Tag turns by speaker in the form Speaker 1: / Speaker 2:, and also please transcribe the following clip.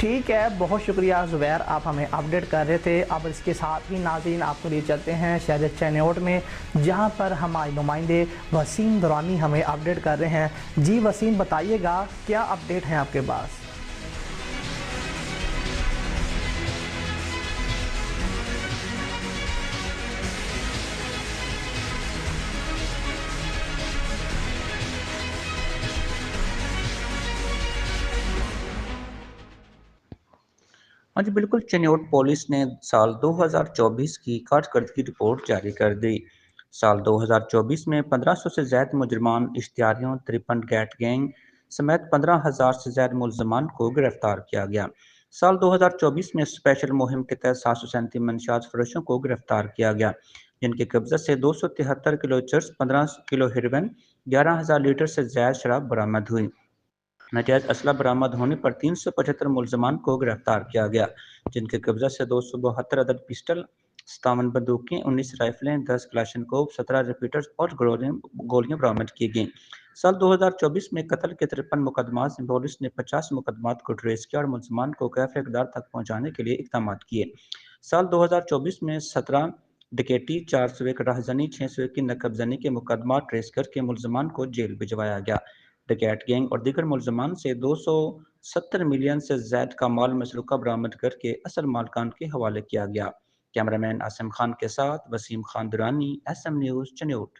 Speaker 1: ٹھیک ہے، بہت شکریہ زبیر، آپ ہمیں اپڈیٹ کر رہے تھے۔ اب اس کے ساتھ ہی ناظرین آپ کو لیے چلتے ہیں شہر چینوٹ میں، جہاں پر ہمارے نمائندے وسیم درانی ہمیں اپڈیٹ کر رہے ہیں۔ جی وسیم، بتائیے گا کیا اپڈیٹ ہیں آپ کے پاس؟
Speaker 2: ہاں جی بالکل، چنیوٹ پولیس نے سال 2024 کی کارکردگی رپورٹ جاری کر دی۔ سال 2024 میں 1500 سے زائد مجرمان، اشتہاریوں، 53 گیٹ گینگ سمیت 15,000 سے زائد ملزمان کو گرفتار کیا گیا۔ سال 2024 میں اسپیشل مہم کے تحت 737 منشیات فروشوں کو گرفتار کیا گیا، جن کے قبضے سے 273 کلو چرس، 15 کلو ہیروین، 11,000 لیٹر سے زائد شراب برآمد ہوئی۔ ناجائز اسلحہ برآمد ہونے پر 375 ملزمان کو گرفتار کیا گیا، جن کے قبضہ سے 272 عدد پسٹل، 57 بندوقیں، 19 رائفلیں، 10 کلاشنکوف، 17 ریپیٹرز اور گولیاں برآمد کی گئیں۔ سال 2024 میں قتل کے 53 مقدمات میں پولیس نے 50 مقدمات کو ٹریس کیا اور ملزمان کو کیف اقدار تک پہنچانے کے لیے اقدامات کیے۔ سال 2024 میں 17 ڈکیٹی، 401 راہزنی، 601 کی نقب زنی کے مقدمات ٹریس کر کے ملزمان کو جیل بھجوایا گیا۔ ڈکیت گینگ اور دیگر ملزمان سے 270 ملین سے زائد کا مال مسروقہ برآمد کر کے اصل مالکان کے حوالے کیا گیا۔ کیمرہ مین عاصم خان کے ساتھ Waseem Khan Durrani, S M News Chiniot.